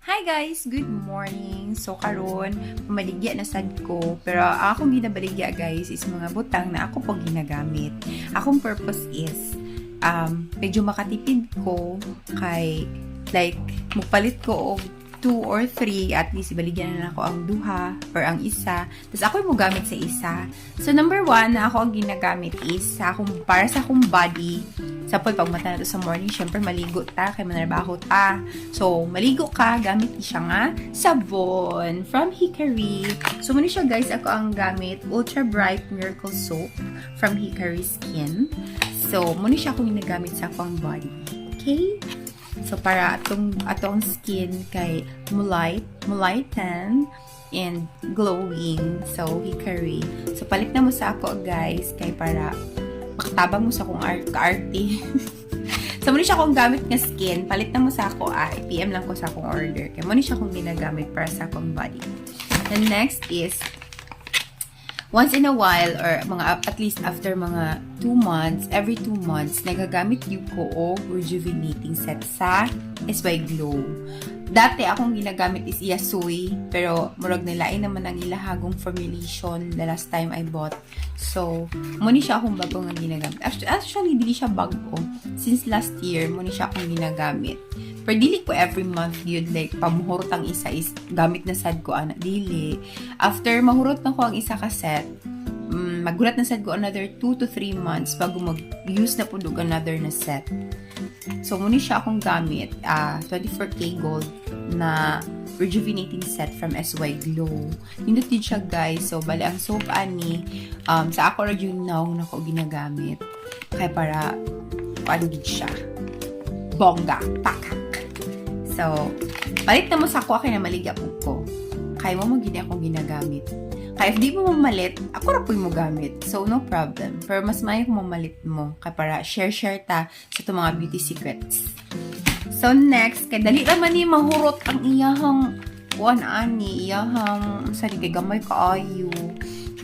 Hi guys! Good morning! So karon maligya na sad ko. Pero akong ginabaligya guys is mga butang na ako po ginagamit. Akong purpose is medyo makatipid ko kay like magpalit ko og 2 or 3 at least ibaligyan na ako ang duha or ang isa. Tapos ako mo gamit sa isa. So number 1 na ako ang ginagamit is para sa akong body. Sapol, pag mata na to sa morning, syempre maligo ta, kay manarbaho ta. So, maligo ka, gamit siya nga sabon from Hikari. So, muna siya guys, ako ang gamit Ultra Bright Miracle Soap from Hikari Skin. So, muna siya akong ginagamit sa akong body. Okay? So, para atong skin kay mulighten and glowing. So, Hikari. So, palit na mo sa ako guys, kay para makatabang mo sa akong arte. So, muna siya akong gamit nga skin. Palit na mo sa ako, PM lang ko sa akong order. Kaya muna siya akong ginagamit para sa akong body. The next is, once in a while, or at least after mga 2 months, every 2 months, nagagamit yung ko o rejuvenating set sa SY Glow. Dati akong ginagamit is Yasui, pero murag nilain naman ang ilahagong formulation the last time I bought. So, muni siya akong bago nga ginagamit. Actually, dili siya bago. Since last year, muni siya akong ginagamit. Pero dili ko every month yun, like, pamuhurot ang isa is gamit na sad ko, anak, dili. After mahurot na ko ang isa ka set, magulat na sad ko another 2 to 3 months bago mag-use na po another na set. So, muna siya akong gamit, 24K Gold na rejuvenating set from SY Glow. Nindot din siya guys. So, bali ang soap ani, sa ako rin yung naong na ko ginagamit. Kaya para, paano din siya? Bongga, pakak. So, palit na mo sa ako na maligya po ko. Kaya mo magiging akong ginagamit. Kaya if di mo mamalit, ako na po yung mo gamit. So, no problem. Pero mas may kung mamalit mo. Kaya para share ta sa itong mga beauty secrets. So, next, kaya dali naman ni mahurot ang iyahang iyahang kay gamay kaayo.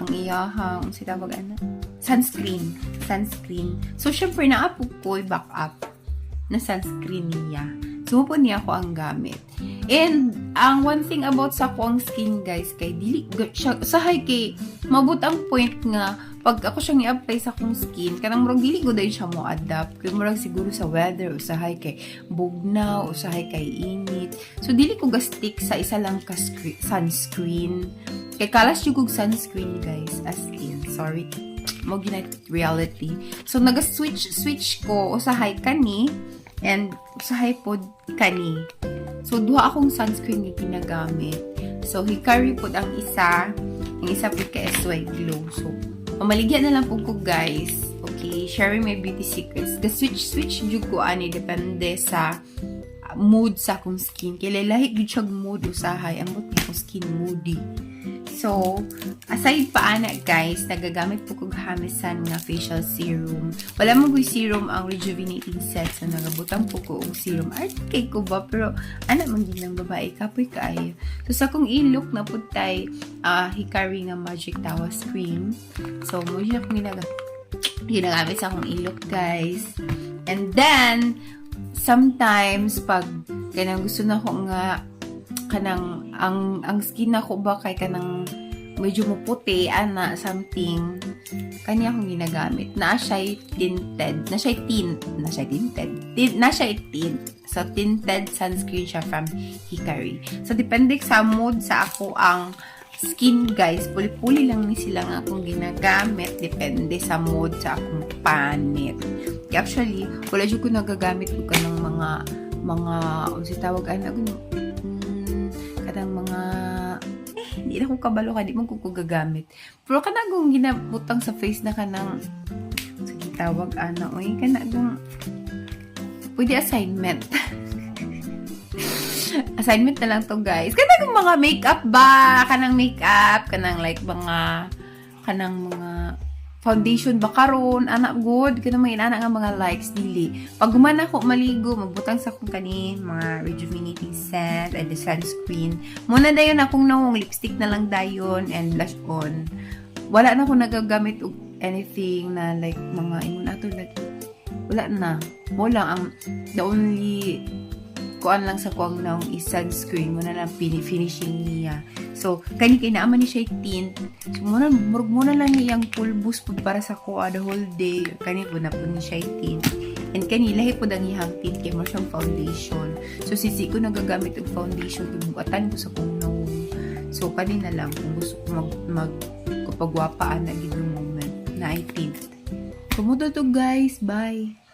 Ang iyahang, tawag sunscreen. So, syempre, naapog ko back up na sunscreen niya. So, po niya ako ang gamit. And, ang one thing about sa akong skin, guys, kay dili, sahay kay, mabut ang point nga, pag ako siyang i-apply sa akong skin, kanang murag dili ko dahil siya mo adapt. Kaya murag siguro sa weather, o sahay kay bugnaw, o sahay kay init. So, dili ko ga-stick sa isa lang ka sunscreen. Kay kalas yung sunscreen, guys, as in. Sorry. Mo ginit reality. So, naga-switch ko, o sahay kani, and usahay pod kani. So, duha akong sunscreen nga ginagamit. So, Hikari pod ang isa pod ka SY Glow. So, mamaligyan na lang po ko guys. Okay, sharing my beauty secrets. The switch jud ko ani depende sa mood sa akong skin. Kaya lahi gud siya mood usahay. Ang buti ko skin moody. So, aside pa ana guys, nagagamit po kong Hamisan nga facial serum. Wala mo ko'y serum ang rejuvenating set. So, nagabutang po ko og serum. Art kay ko ba? Pero, anak man din ng babae. Kapoy kaayo. So, sa kong ilok na po tay Hikari nga Magic Tawas Cream. So, mo siya akong ginagamit sa akong ilok guys. And then, sometimes, pag kanang gusto na ko nga kanang ang skin nako ba kay kanang medyo maputi ana something kanya akong ginagamit na siya tinted so tinted sunscreen siya from Hikari. So depende sa mood sa ako ang skin guys, puli-puli lang ni sila nga akong ginagamit, depende sa mood sa akong panit. Actually wala jud ko nagagamit ko kanang mga tawag kadang mga hindi na ko kabalo ka, di mo ko gagamit. Pero kanagong ginabutang sa face na kanang sige tawag kanagong pwede assignment. Assignment na lang to guys. Kanagong mga makeup ba? Kanang makeup, kanang like mga foundation ba karon anak good kana may anak nga mga likes dili pag gumana ko maligo magbutang sa akong kani mga rejuvenating set and the sunscreen muna dayon akong nawong lipstick na lang dayon and blush on wala na ako nagagamit og anything na like mga ingon ato like wala na mo lang ang the only kuan lang sa kuang naong is-sunscreen mo na lang finishing niya. So, kani kay naaman ni siya tint. So, muna lang niyang pulbos po para sa kuha the whole day. Kani po na po ni siya tint. And kani, lahi po ang ihang tint kay mo siyang foundation. So, sisi ko nagagamit ng foundation, ibugatan ko sa kong naong. So, kani na lang kung gusto ko kapagwapaan na gid yung moment na I tint. Kumuto to guys. Bye!